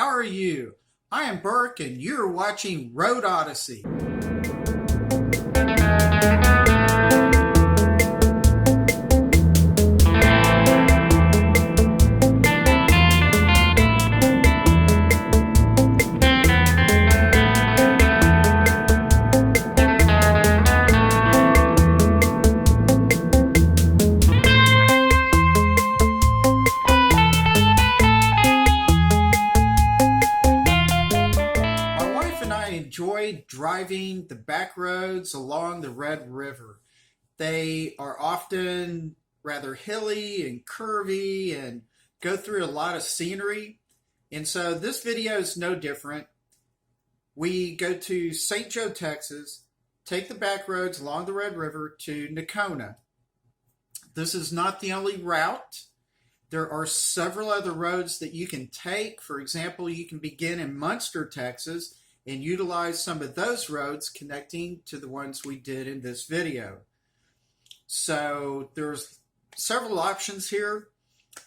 how are you? I am Burke and you're watching Road Odyssey. Enjoy driving the back roads along the Red River. They are often rather hilly and curvy and go through a lot of scenery. And so this video is no different. We go to St. Joe, Texas, take the back roads along the Red River to Nacona. This is not the only route. There are several other roads that you can take. For example, you can begin in Munster, Texas, and utilize some of those roads connecting to the ones we did in this video. So there's several options here.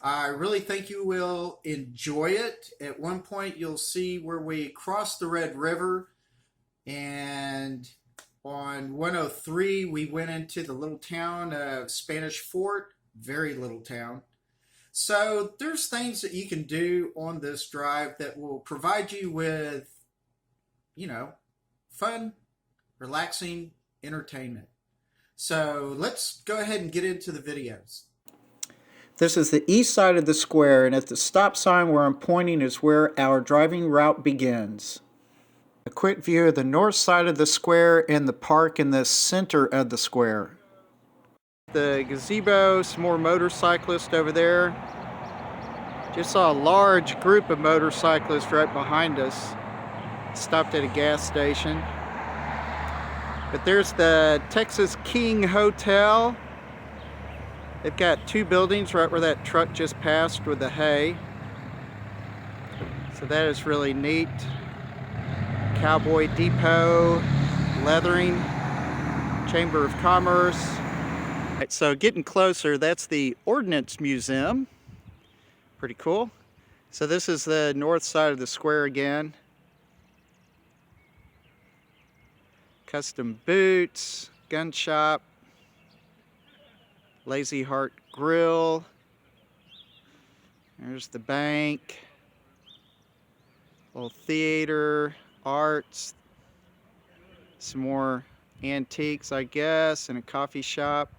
I really think you will enjoy it. At one point you'll see where we crossed the Red River, and on 103 we went into the little town of Spanish Fort, very little town. So there's things that you can do on this drive that will provide you with fun, relaxing entertainment. So let's go ahead and get into the videos. This is the east side of the square, and at the stop sign where I'm pointing is where our driving route begins. A quick view of the north side of the square and the park in the center of the square. The gazebo, some more motorcyclists over there. Just saw a large group of motorcyclists right behind us. Stopped at a gas station. But there's the Texas King Hotel. They've got two buildings right where that truck just passed with the hay. So that is really neat. Cowboy Depot, leathering, Chamber of Commerce. All right, so getting closer, that's the Ordnance Museum. Pretty cool. So this is the north side of the square again. Custom boots, gun shop, Lazy Heart Grill. There's the bank, little theater, arts, some more antiques, I guess, and a coffee shop.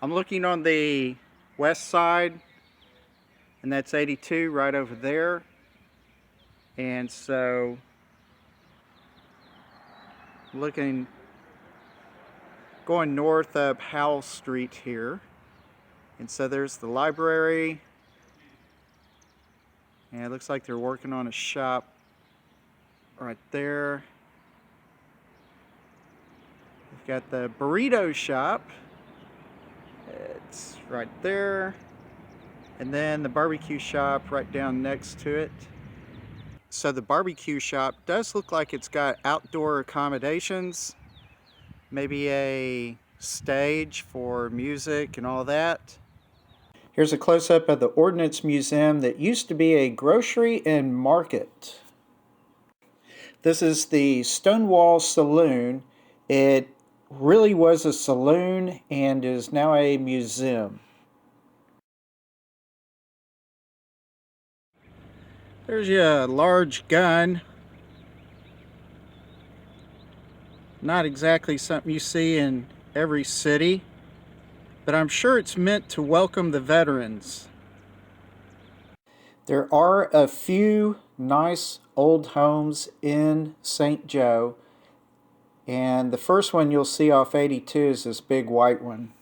I'm looking on the west side, and that's 82 right over there. And so going north up Howell Street here, and so there's the library, and it looks like they're working on a shop right there. We've got the burrito shop, it's right there, and then the barbecue shop right down next to it. So the barbecue shop does look like it's got outdoor accommodations, maybe a stage for music and all that. Here's a close-up of the Ordnance Museum that used to be a grocery and market. This is the Stonewall Saloon. It really was a saloon and is now a museum. There's a large gun. Not exactly something you see in every city, but I'm sure it's meant to welcome the veterans. There are a few nice old homes in St. Joe, and the first one you'll see off 82 is this big white one.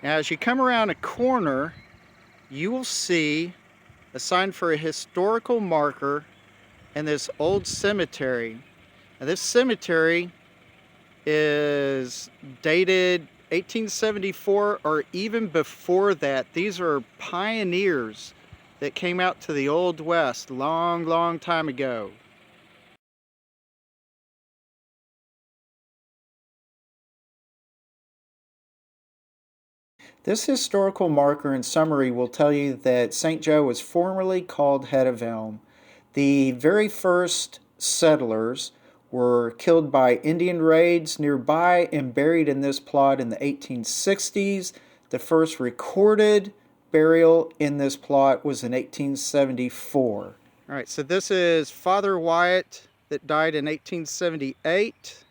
Now as you come around a corner, you will see a sign for a historical marker in this old cemetery. Now this cemetery is dated 1874 or even before that. These are pioneers that came out to the Old West long time ago. This historical marker in summary will tell you that St. Joe was formerly called Head of Elm. The very first settlers were killed by Indian raids nearby and buried in this plot in the 1860s. The first recorded burial in this plot was in 1874. All right, so this is Father Wyatt that died in 1878.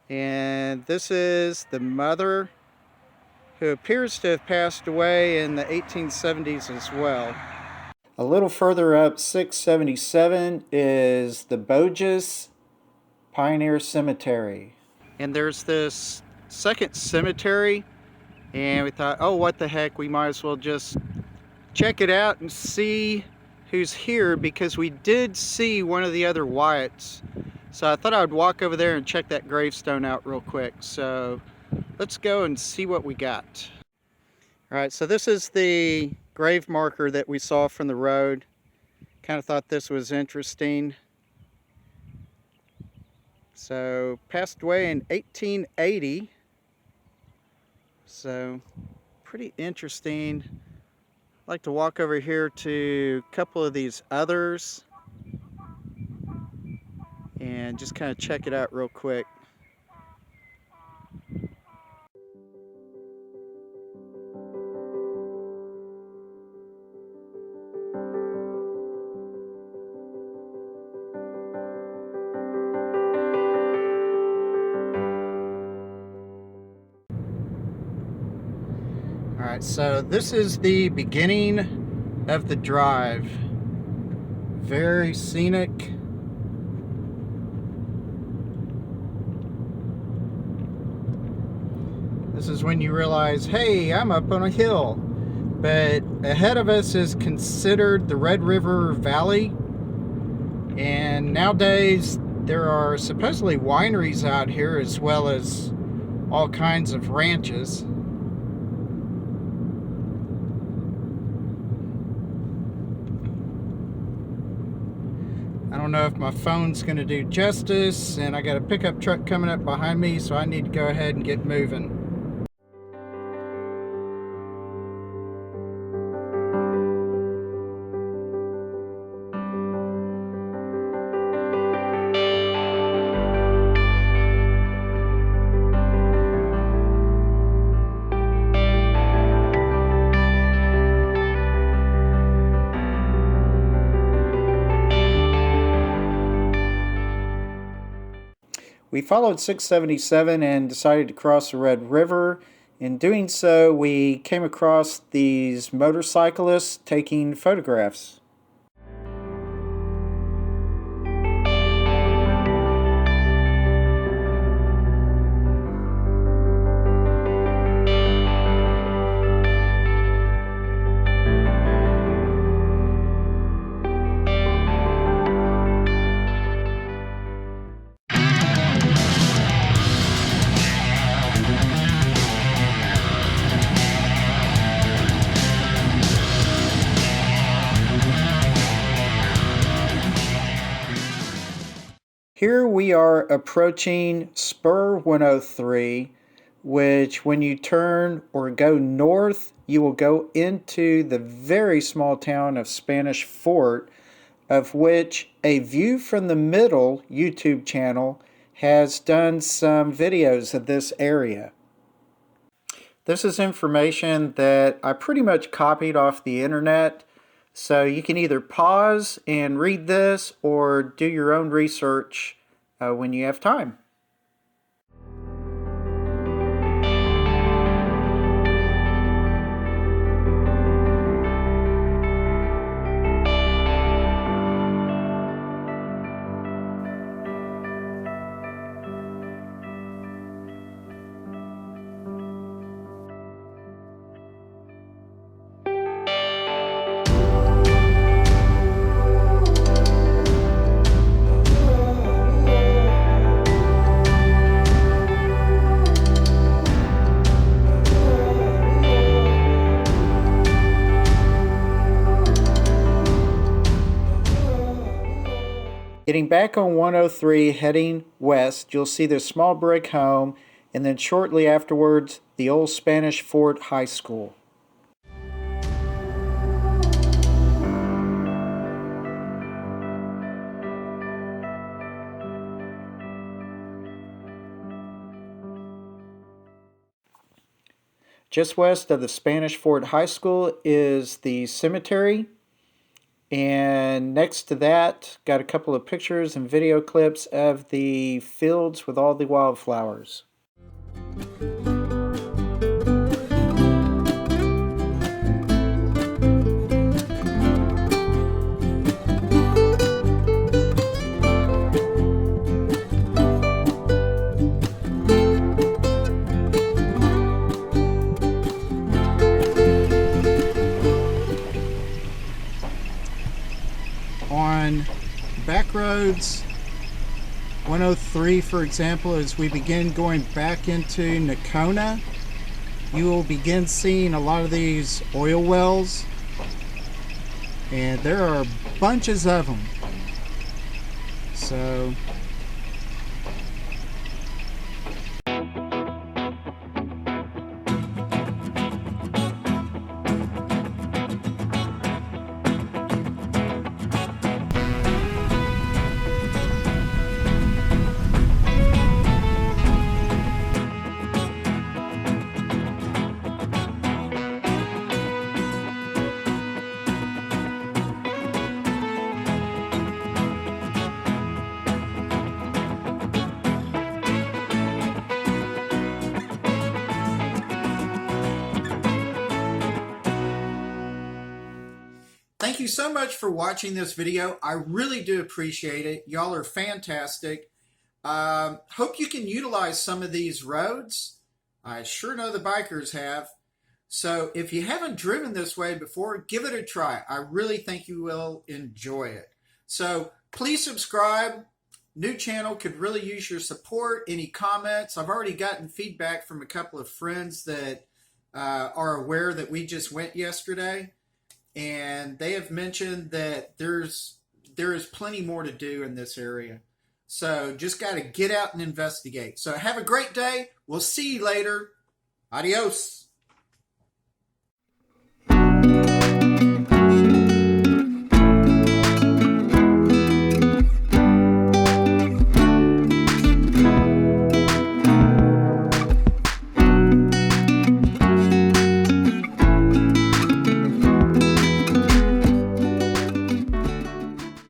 And this is the mother who appears to have passed away in the 1870s as well. A little further up, 677, is the Bogus Pioneer Cemetery. And there's this second cemetery, and we thought, oh, what the heck, we might as well just check it out and see who's here, because we did see one of the other Wyatts. So I thought I would walk over there and check that gravestone out real quick. So let's go and see what we got. All right, so this is the grave marker that we saw from the road. Kind of thought this was interesting. So passed away in 1880. So pretty interesting. I'd like to walk over here to a couple of these others and just kind of check it out real quick. Alright, so this is the beginning of the drive. Very scenic. This is when you realize, hey, I'm up on a hill. But ahead of us is considered the Red River Valley. And nowadays there are supposedly wineries out here as well as all kinds of ranches. I don't know if my phone's going to do justice, and I got a pickup truck coming up behind me, so I need to go ahead and get moving. We followed 677 and decided to cross the Red River. In doing so, we came across these motorcyclists taking photographs. Here we are approaching Spur 103, which when you turn or go north, you will go into the very small town of Spanish Fort, of which A View from the Middle YouTube channel has done some videos of this area. This is information that I pretty much copied off the internet. So you can either pause and read this or do your own research when you have time. Getting back on 103 heading west, you'll see this small brick home, and then shortly afterwards, the old Spanish Fort High School. Just west of the Spanish Fort High School is the cemetery. And next to that, got a couple of pictures and video clips of the fields with all the wildflowers. On back roads 103, for example, as we begin going back into Nacona, you will begin seeing a lot of these oil wells, and there are bunches of them. So thank you so much for watching this video. I really do appreciate it. Y'all are fantastic. Hope you can utilize some of these roads. I sure know the bikers have. So if you haven't driven this way before, give it a try. I really think you will enjoy it. So please subscribe. New channel, could really use your support. Any comments? I've already gotten feedback from a couple of friends that are aware that we just went yesterday. And they have mentioned that there is plenty more to do in this area. So just got to get out and investigate. So have a great day. We'll see you later. Adios.